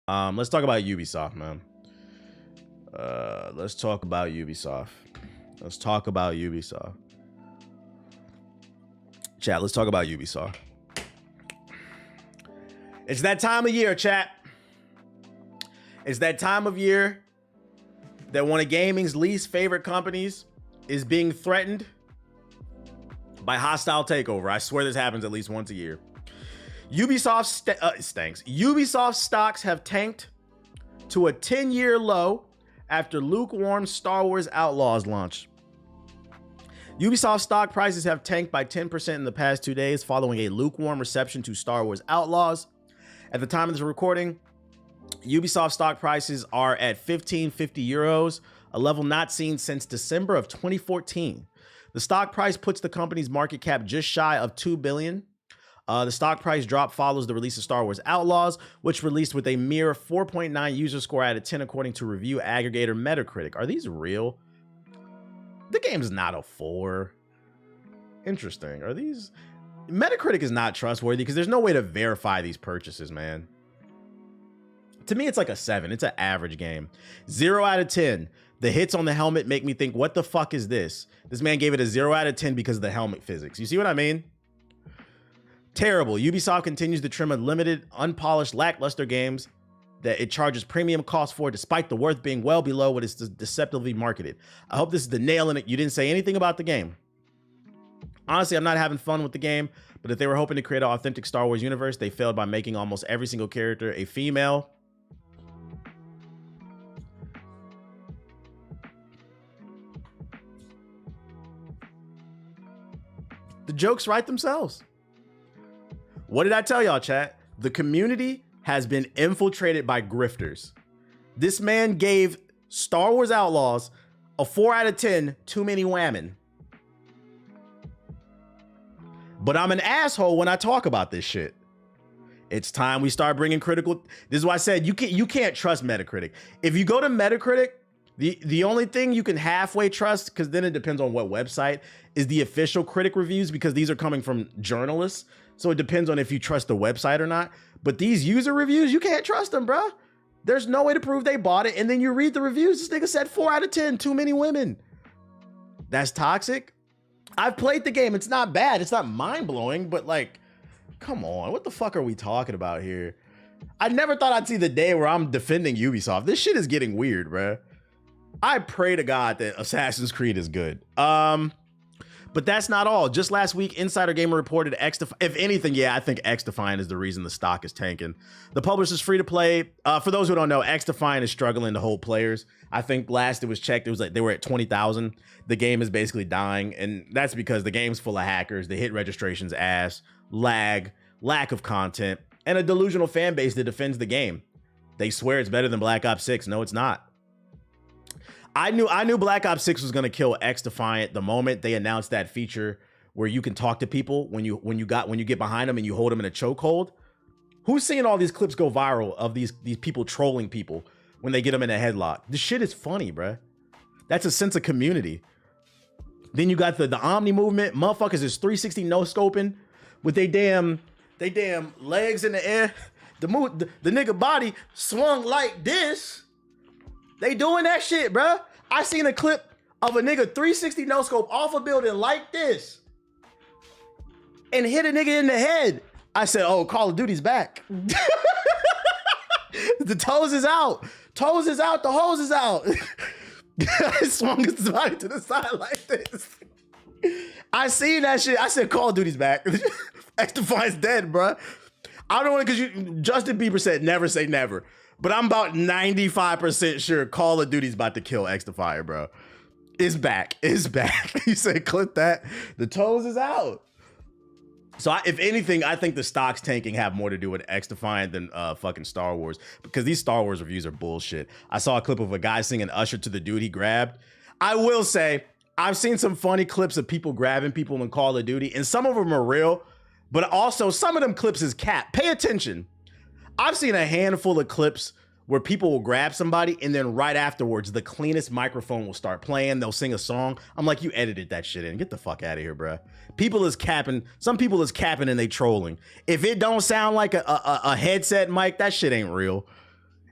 Let's talk about Ubisoft, man. Let's talk about Ubisoft. Let's talk about Ubisoft. Chat, let's talk about Ubisoft. It's that time of year, chat. It's that time of year that one of gaming's least favorite companies is being threatened by hostile takeover. I swear this happens at least once a year. Ubisoft stocks have tanked to a 10-year low after lukewarm Star Wars Outlaws launch. Ubisoft stock prices have tanked by 10% in the past 2 days following a lukewarm reception to Star Wars Outlaws. At the time of this recording, Ubisoft stock prices are at 1550 euros, a level not seen since December of 2014. The stock price puts the company's market cap just shy of 2 billion. The stock price drop follows the release of Star Wars Outlaws, which released with a mere 4.9 user score out of 10 according to review aggregator Metacritic. Are these real? The game's not a 4. Interesting. Are these? Metacritic is not trustworthy because there's no way to verify these purchases, man. To me, it's like a 7. It's an average game. 0 out of 10. The hits on the helmet make me think, what the fuck is this? This man gave it a 0 out of 10 because of the helmet physics. You see what I mean? Terrible. Ubisoft continues to trim limited, unpolished, lackluster games that it charges premium costs for, despite the worth being well below what is deceptively marketed. I hope this is the nail in it. You didn't say anything about the game. Honestly, I'm not having fun with the game, but if they were hoping to create an authentic Star Wars universe, they failed by making almost every single character a female. The jokes write themselves. What did I tell y'all, chat? The community has been infiltrated by grifters. This man gave Star Wars Outlaws a 4 out of 10, too many whammon. But I'm an asshole when I talk about this shit. It's time we start bringing critical. This is why I said you can't trust Metacritic. If you go to Metacritic, the only thing you can halfway trust, because then it depends on what website, is the official critic reviews, because these are coming from journalists. So it depends on if you trust the website or not. But these user reviews, you can't trust them, bro. There's no way to prove they bought it. And then you read the reviews. This nigga said 4 out of 10, too many women. That's toxic. I've played the game. It's not bad. It's not mind-blowing, but like, come on. What the fuck are we talking about here? I never thought I'd see the day where I'm defending Ubisoft. This shit is getting weird, bro. I pray to God that Assassin's Creed is good. But that's not all. Just last week, Insider Gamer reported if anything, yeah, I think XDefiant is the reason the stock is tanking. The publisher's free to play. For those who don't know, XDefiant is struggling to hold players. I think last it was checked, it was like they were at 20,000. The game is basically dying, and that's because the game's full of hackers. The hit registration's ass, lag, lack of content, and a delusional fan base that defends the game. They swear it's better than Black Ops 6. No, it's not. I knew Black Ops 6 was gonna kill XDefiant the moment they announced that feature where you can talk to people when you get behind them and you hold them in a chokehold. Who's seeing all these clips go viral of these people trolling people when they get them in a headlock? This shit is funny, bruh. That's a sense of community. Then you got the Omni movement. Motherfuckers is 360 no scoping with they damn legs in the air. The nigga body swung like this. They doing that shit, bruh. I seen a clip of a nigga 360 no scope off a building like this and hit a nigga in the head. I said, oh, Call of Duty's back. The toes is out. Toes is out. The hose is out. I swung his body to the side like this. I seen that shit. I said, Call of Duty's back. XDefiant's dead, bruh. I don't know, because Justin Bieber said never say never. But I'm about 95% sure Call of Duty's about to kill XDefiant, bro. It's back. It's back. You said clip that. The toes is out. So if anything, I think the stocks tanking have more to do with XDefiant than fucking Star Wars, because these Star Wars reviews are bullshit. I saw a clip of a guy singing Usher to the dude he grabbed. I will say, I've seen some funny clips of people grabbing people in Call of Duty, and some of them are real, but also some of them clips is cap. Pay attention. I've seen a handful of clips where people will grab somebody and then right afterwards, the cleanest microphone will start playing. They'll sing a song. I'm like, you edited that shit in. Get the fuck out of here, bro. People is capping. Some people is capping and they trolling. If it don't sound like a headset mic, that shit ain't real.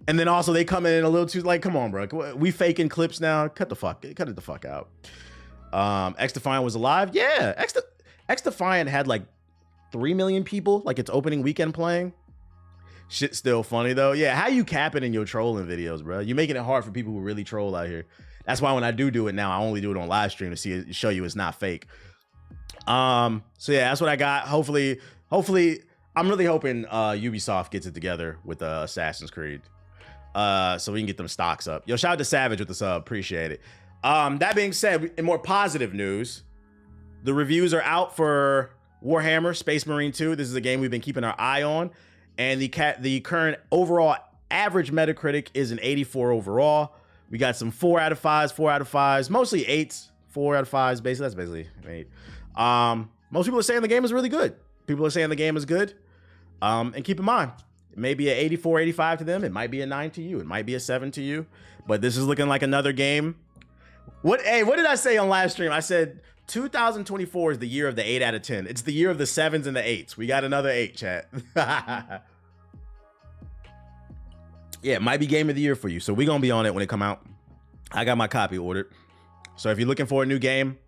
And then also they come in a little too like, come on, bro. We faking clips now. Cut it the fuck out. X Defiant was alive. Yeah, X Defiant had like 3 million people like its opening weekend playing. Shit's still funny though. Yeah, how you capping in your trolling videos, bro? You're making it hard for people who really troll out here. That's why when I do it now, I only do it on live stream to see it, show you it's not fake. So yeah, that's what I got. Hopefully, I'm really hoping Ubisoft gets it together with Assassin's Creed. So we can get them stocks up. Yo, shout out to Savage with the sub. Appreciate it. That being said, in more positive news, the reviews are out for Warhammer Space Marine 2. This is a game we've been keeping our eye on. And the current overall average Metacritic is an 84 overall. We got some 4 out of 5s, mostly 8s, 4 out of 5s. Basically, that's basically 8. Most people are saying the game is really good. People are saying the game is good. And keep in mind, it may be an 84, 85 to them. It might be a 9 to you. It might be a 7 to you. But this is looking like another game. What did I say on live stream? I said 2024 is the year of the 8 out of 10. It's the year of the 7s and the 8s. We got another 8, chat. Yeah, it might be game of the year for you. So we're going to be on it when it come out. I got my copy ordered. So if you're looking for a new game,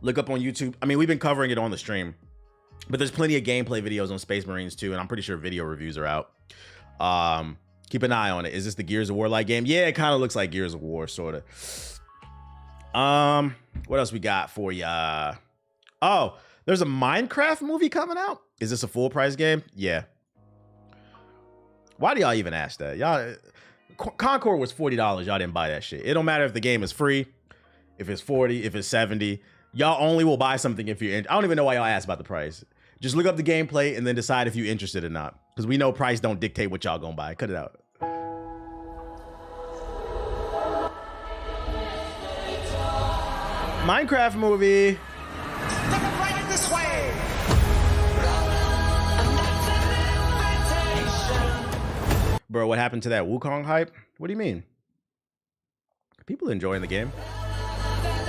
look up on YouTube. I mean, we've been covering it on the stream, but there's plenty of gameplay videos on Space Marines 2, and I'm pretty sure video reviews are out. Keep an eye on it. Is this the Gears of War like game? Yeah, it kind of looks like Gears of War, sort of. What else we got for ya? Oh, there's a Minecraft movie coming out. Is this a full price game? Yeah. Why do y'all even ask that? Y'all, Concord was $40. Y'all didn't buy that shit. It don't matter if the game is free, if it's 40, if it's 70. Y'all only will buy something if you're in. I don't even know why y'all ask about the price. Just look up the gameplay and then decide if you're interested or not. Because we know price don't dictate what y'all gonna buy. Cut it out. Minecraft movie. Right this way. Bro, what happened to that Wukong hype? What do you mean? People enjoying the game.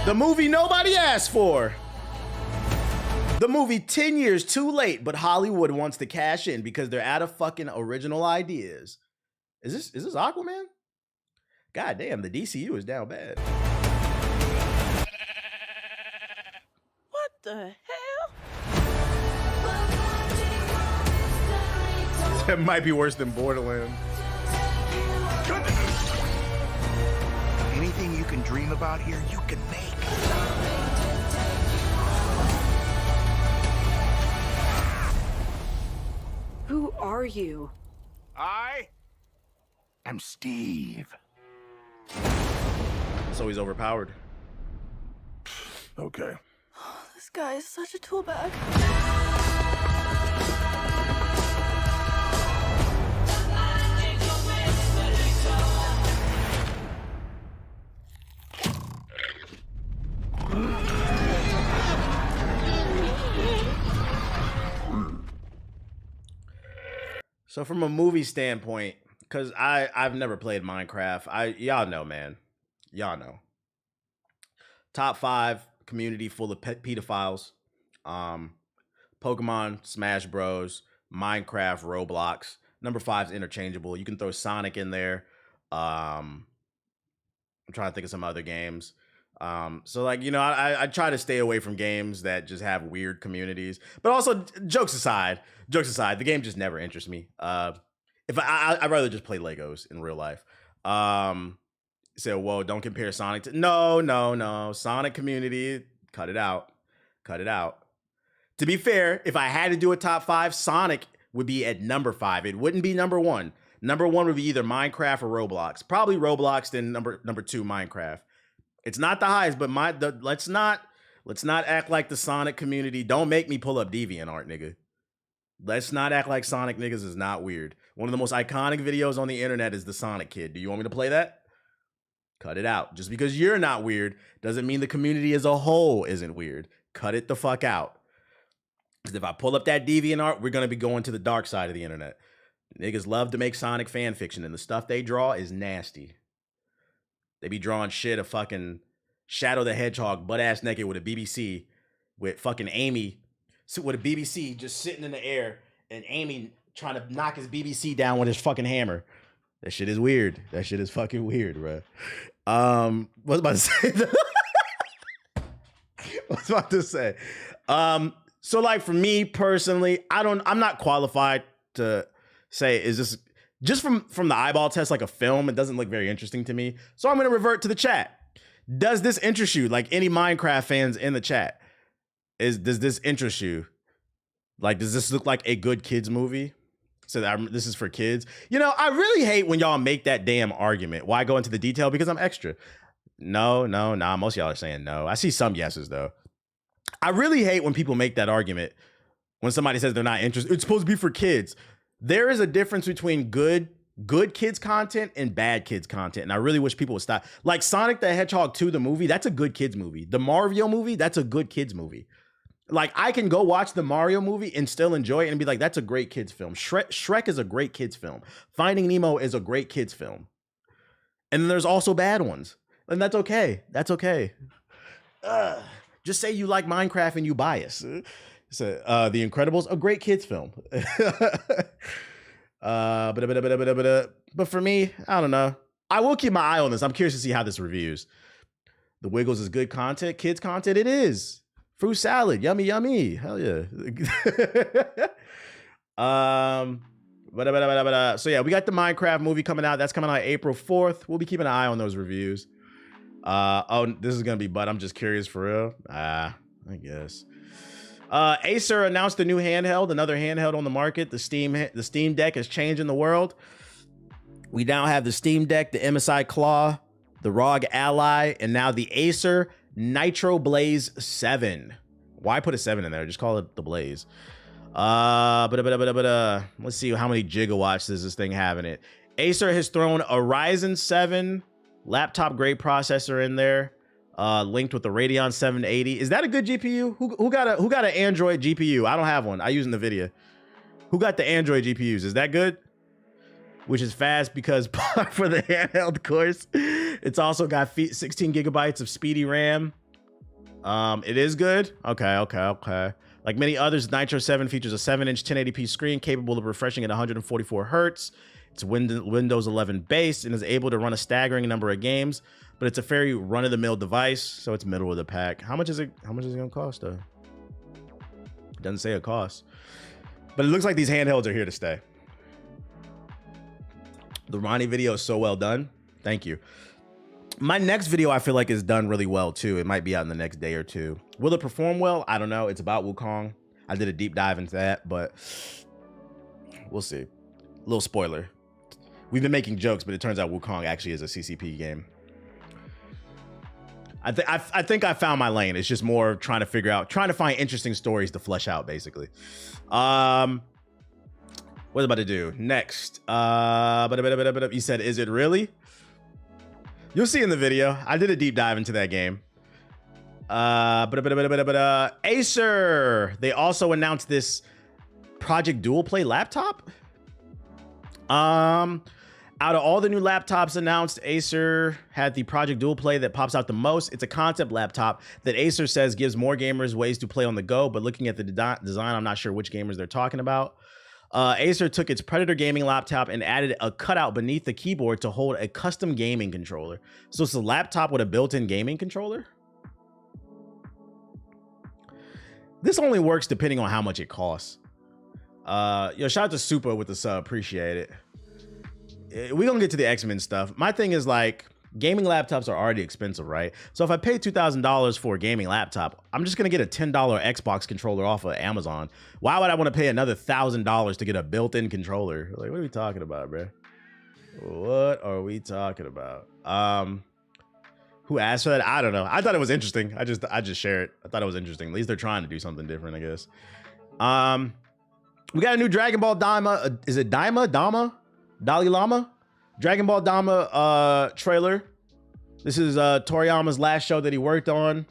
The movie nobody asked for. The movie 10 years too late, but Hollywood wants to cash in because they're out of fucking original ideas. Is this Aquaman? God damn, the DCU is down bad. What the hell? That might be worse than Borderlands. Anything you can dream about here, you can make. Who are you? I am Steve. So he's overpowered. Okay. This guy is such a tool bag. So from a movie standpoint, because I've never played Minecraft. Y'all know, man. Y'all know. Top 5 community full of pedophiles. Pokemon, Smash Bros, Minecraft, Roblox. Number 5 is interchangeable. You can throw Sonic in there. I'm trying to think of some other games. So like, you know, I try to stay away from games that just have weird communities, but also jokes aside, the game just never interests me. If I'd rather just play Legos in real life. So, whoa, don't compare Sonic to, no. Sonic community, cut it out. To be fair, if I had to do a top 5, Sonic would be at number 5. It wouldn't be number 1. Number 1 would be either Minecraft or Roblox. Probably Roblox, then number 2, Minecraft. It's not the highest, but let's not act like the Sonic community. Don't make me pull up DeviantArt, nigga. Let's not act like Sonic niggas is not weird. One of the most iconic videos on the internet is the Sonic Kid. Do you want me to play that? Cut it out. Just because you're not weird doesn't mean the community as a whole isn't weird. Cut it the fuck out. Because if I pull up that DeviantArt, we're going to be going to the dark side of the internet. Niggas love to make Sonic fan fiction, and the stuff they draw is nasty. They be drawing shit of fucking Shadow the Hedgehog butt-ass naked with a BBC, with fucking Amy, with a BBC just sitting in the air, and Amy trying to knock his BBC down with his fucking hammer. That shit is weird. That shit is fucking weird, bro. What was I about to say? What was I about to say? So like for me personally, I'm not qualified to say is this just from the eyeball test like a film. It doesn't look very interesting to me. So I'm gonna revert to the chat. Does this interest you? Like any Minecraft fans in the chat, does this interest you? Like, does this look like a good kids movie? So this is for kids. You know, I really hate when y'all make that damn argument. Why go into the detail? Because I'm extra. No. Most of y'all are saying no. I see some yeses though. I really hate when people make that argument when somebody says they're not interested. It's supposed to be for kids. There is a difference between good kids content and bad kids content. And I really wish people would stop. Like Sonic the Hedgehog 2, the movie, that's a good kids movie. The Mario movie, that's a good kids movie. Like I can go watch the Mario movie and still enjoy it and be like, that's a great kids film. Shrek is a great kids film. Finding Nemo is a great kids film. And then there's also bad ones. And that's okay. That's okay. Just say you like Minecraft and you bias. So, The Incredibles, a great kids film. But for me, I don't know. I will keep my eye on this. I'm curious to see how this reviews. The Wiggles is good content, kids content. It is. Fruit salad, yummy, yummy. Hell yeah. So yeah, we got the Minecraft movie coming out. That's coming out April 4th. We'll be keeping an eye on those reviews. Oh, this is gonna be but I'm just curious for real. I guess. Acer announced a new handheld, another handheld on the market. The Steam Deck is changing the world. We now have the Steam Deck, the MSI Claw, the ROG Ally, and now the Acer Nitro Blaze 7. Why put a 7 in there? Just call it the Blaze. Let's see how many gigawatts does this thing have in it. Acer has thrown a Ryzen 7 laptop grade processor in there, linked with the Radeon 780. Is that a good GPU? Who got an Android GPU? I don't have one. I use in NVIDIA. Who got the Android GPUs? Is that good? Which is fast because for the handheld course, it's also got 16 gigabytes of speedy RAM. It is good. Okay. Like many others, Nitro 7 features a 7-inch 1080p screen capable of refreshing at 144 hertz. It's Windows 11 based and is able to run a staggering number of games, but it's a very run-of-the-mill device, so it's middle of the pack. How much is it gonna cost though? It doesn't say a cost, but it looks like these handhelds are here to stay. The Ronnie video is so well done. Thank you. My next video I feel like is done really well too. It might be out in the next day or two. Will it perform well? I don't know. It's about Wukong. I did a deep dive into that, but we'll see. Little spoiler. We've been making jokes, but it turns out Wukong actually is a CCP game. I think I found my lane. It's just more trying to find interesting stories to flesh out, basically. What about to do next? You said, is it really? You'll see in the video. I did a deep dive into that game. Acer. They also announced this Project Dual Play laptop. Out of all the new laptops announced, Acer had the Project Dual Play that pops out the most. It's a concept laptop that Acer says gives more gamers ways to play on the go, but looking at the design, I'm not sure which gamers they're talking about. Acer took its Predator gaming laptop and added a cutout beneath the keyboard to hold a custom gaming controller. So it's a laptop with a built-in gaming controller. This only works depending on how much it costs. Shout out to Super with the sub, appreciate it. We're gonna get to the X-Men stuff. My thing is like, gaming laptops are already expensive, right? So if I pay $2,000 for a gaming laptop, I'm just gonna get a $10 Xbox controller off of Amazon. Why would I want to pay another $1,000 to get a built-in controller? Like, what are we talking about, bro? What are we talking about? Who asked for that? I don't know. I thought it was interesting. I just share it. I thought it was interesting. At least they're trying to do something different, I guess. We got a new Dragon Ball Daima. Is it Dama? Dalai Lama? Dragon Ball Daima trailer. This is Toriyama's last show that he worked on.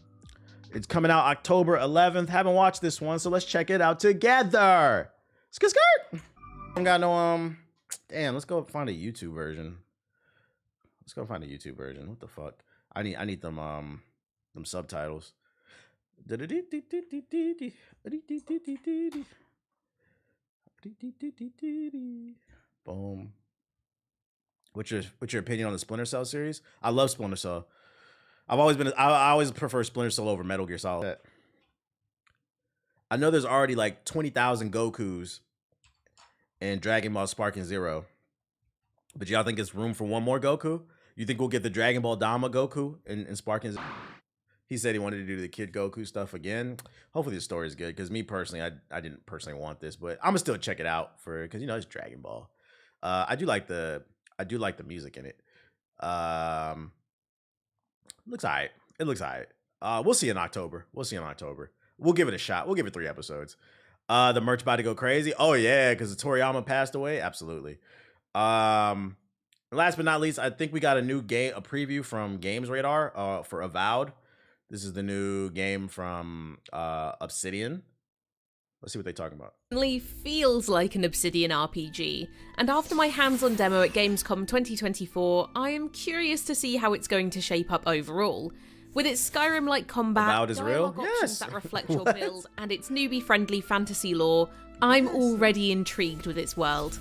It's coming out October 11th. Haven't watched this one, so let's check it out together. Skirt. I don't got no damn, let's go find a YouTube version. What the fuck? I need them subtitles. Boom. What's your opinion on the Splinter Cell series? I love Splinter Cell. I always prefer Splinter Cell over Metal Gear Solid. I know there's already like 20,000 Gokus in Dragon Ball Sparking Zero, but y'all think it's room for one more Goku? You think we'll get the Dragon Ball Dama Goku in Sparking Zero? He said he wanted to do the Kid Goku stuff again. Hopefully the story is good, because me personally, I didn't personally want this, but I'm gonna still check it out because it's Dragon Ball. I do like the music in it. Looks alright. It looks alright. We'll see in October. We'll give it a shot. We'll give it 3 episodes. The merch about to go crazy. Oh yeah, because Toriyama passed away. Absolutely. Last but not least, I think we got a preview from Games Radar for Avowed. This is the new game from Obsidian. Let's see what they're talking about. Feels like an Obsidian RPG, and after my hands-on demo at Gamescom 2024, I am curious to see how it's going to shape up overall. With its Skyrim-like combat, Avowed is real? dialogue options Yes. that reflect your build, and its newbie-friendly fantasy lore, I'm already intrigued with its world.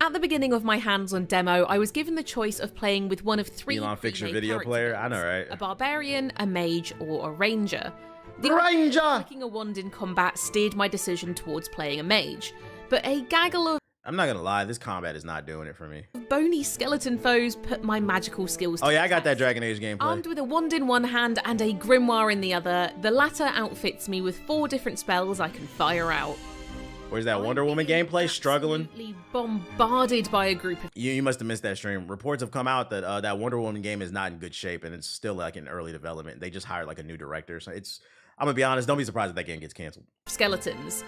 At the beginning of my hands-on demo, I was given the choice of playing with one of 3 Elon Fix your pre-made video character player? I know, builds, right? a barbarian, a mage, or a ranger. The Ranger! idea of flicking a wand in combat steered my decision towards playing a mage, but a gaggle of I'm not gonna lie, this combat is not doing it for me. bony skeleton foes put my magical skills to Oh yeah, I got that test. Dragon Age gameplay. Armed with a wand in one hand and a grimoire in the other, the latter outfits me with 4 different spells I can fire out. Where's that Wonder Woman gameplay? Struggling. Absolutely bombarded by a group of You must have missed that stream. Reports have come out that that Wonder Woman game is not in good shape, and it's still like in early development. They just hired like a new director, so I'm gonna be honest. Don't be surprised if that game gets canceled. skeletons.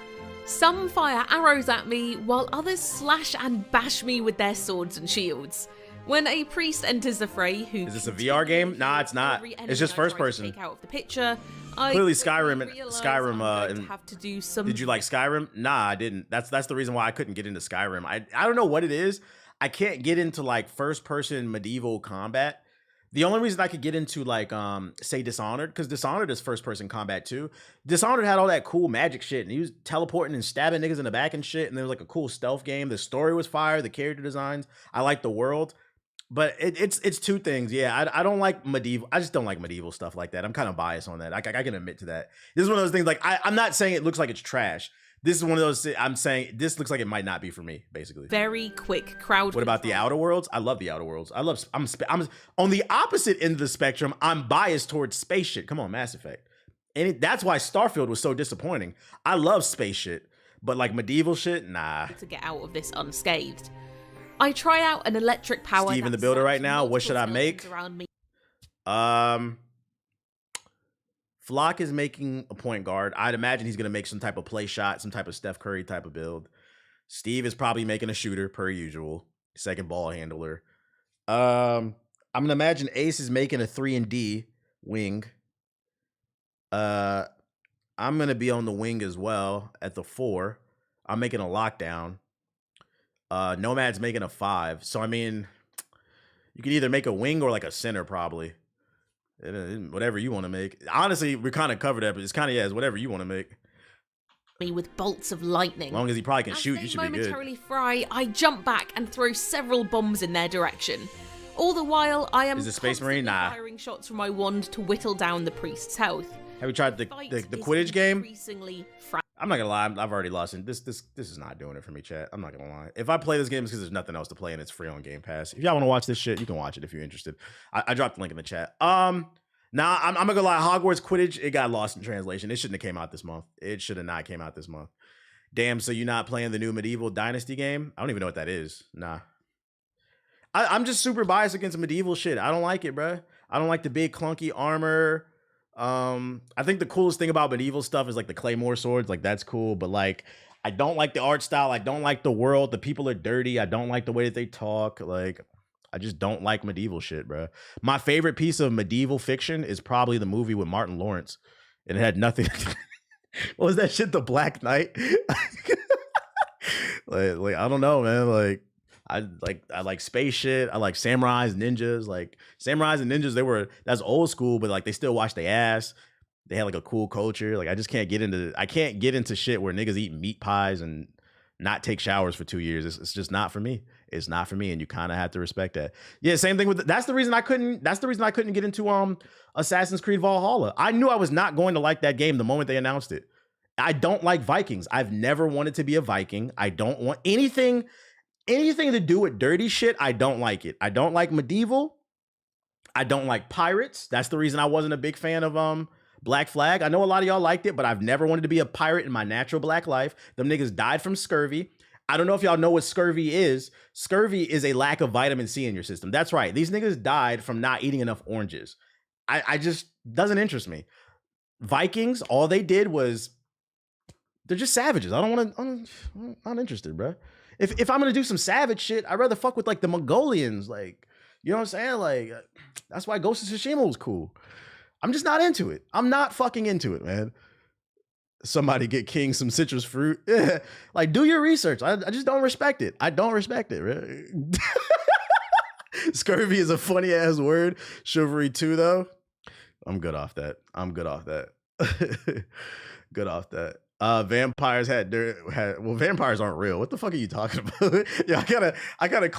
Some fire arrows at me, while others slash and bash me with their swords and shields. When a priest enters the fray, who Is this a VR game? Nah, it's not. every It's enemy just I first try to person. take out of the picture, I Clearly quickly Skyrim- realize Skyrim, I'm going and- to have to do some. Did you like Skyrim? Nah, I didn't. That's the reason why I couldn't get into Skyrim. I don't know what it is. I can't get into like first person medieval combat. The only reason I could get into like say Dishonored, because Dishonored is first person combat too. Dishonored had all that cool magic shit, and he was teleporting and stabbing niggas in the back and shit. And there was like a cool stealth game. The story was fire. The character designs. I like the world. But it's 2 things. Yeah, I don't like medieval. I just don't like medieval stuff like that. I'm kind of biased on that. I can admit to that. This is one of those things. Like I'm not saying it looks like it's trash. This is one of those. I'm saying this looks like it might not be for me. Basically. very quick crowd. What about the control. Outer Worlds? I love the Outer Worlds. I'm on the opposite end of the spectrum. I'm biased towards space shit. Come on, Mass Effect, and that's why Starfield was so disappointing. I love space shit, but like medieval shit, nah. To get out of this unscathed? I try out an electric power. Steve in that the builder zaps right now. What multiple should I make? skeletons around me. Flock is making a point guard. I'd imagine he's gonna make some type of play shot, some type of Steph Curry type of build. Steve is probably making a shooter per usual, second ball handler. I'm gonna imagine Ace is making a 3-and-D wing. I'm gonna be on the wing as well at the 4. I'm making a lockdown. Nomad's making a 5. So I mean, you could either make a wing or like a center probably. Whatever you want to make. Honestly, we kind of covered that, but it's kind of, it's whatever you want to make. Me with bolts of lightning. As long as he probably can As shoot, they you should be good. momentarily fry, I jump back and throw several bombs in their direction. All the while, I am Is it Space Marine? constantly Nah. firing shots from my wand to whittle down the priest's health. Have you tried the Fight the is Quidditch game? increasingly I'm not gonna lie, I've already lost it. This is not doing it for me, chat. I'm not gonna lie. If I play this game, it's because there's nothing else to play and it's free on Game Pass. If y'all want to watch this shit, you can watch it if you're interested. I dropped the link in the chat. Now I'm not gonna lie, Hogwarts Quidditch, it got lost in translation. It shouldn't have came out this month. It should have not came out this month. Damn, so you're not playing the new Medieval Dynasty game? I don't even know what that is. Nah. I'm just super biased against medieval shit. I don't like it, bruh. I don't like the big clunky armor. I think the coolest thing about medieval stuff is like the claymore swords. Like that's cool, but like I don't like the art style. I don't like the world. The people are dirty. I don't like the way that they talk. Like I just don't like medieval shit, bruh. My favorite piece of medieval fiction is probably the movie with Martin Lawrence, and it had nothing. What was that shit? The Black Knight. like I don't know, man. I like space shit. I like samurais, ninjas. Like samurais and ninjas, that's old school, but like they still wash their ass. They had like a cool culture. Like I just can't get into shit where niggas eat meat pies and not take showers for 2 years. It's just not for me. It's not for me, and you kind of have to respect that. Yeah, same thing with that's the reason I couldn't get into Assassin's Creed Valhalla. I knew I was not going to like that game the moment they announced it. I don't like Vikings. I've never wanted to be a Viking. I don't want anything to do with dirty shit. I don't like it. I don't like medieval. I don't like pirates. That's the reason I wasn't a big fan of Black Flag. I know a lot of y'all liked it, but I've never wanted to be a pirate in my natural black life. Them niggas died from scurvy. I don't know if y'all know what scurvy is. Scurvy is a lack of vitamin C in your system. That's right. These niggas died from not eating enough oranges. I just doesn't interest me. Vikings, all they did was they're just savages. I'm not interested, bro. If I'm gonna do some savage shit, I'd rather fuck with like the Mongolians, like, you know what I'm saying? Like, that's why Ghost of Tsushima was cool. I'm just not into it. I'm not fucking into it, man. Somebody get King some citrus fruit. Like, do your research. I just don't respect it. I don't respect it, really. Scurvy is a funny ass word. Chivalry 2, though. I'm good off that. Good off that. Vampires well, vampires aren't real. What the fuck are you talking about? Yeah, I gotta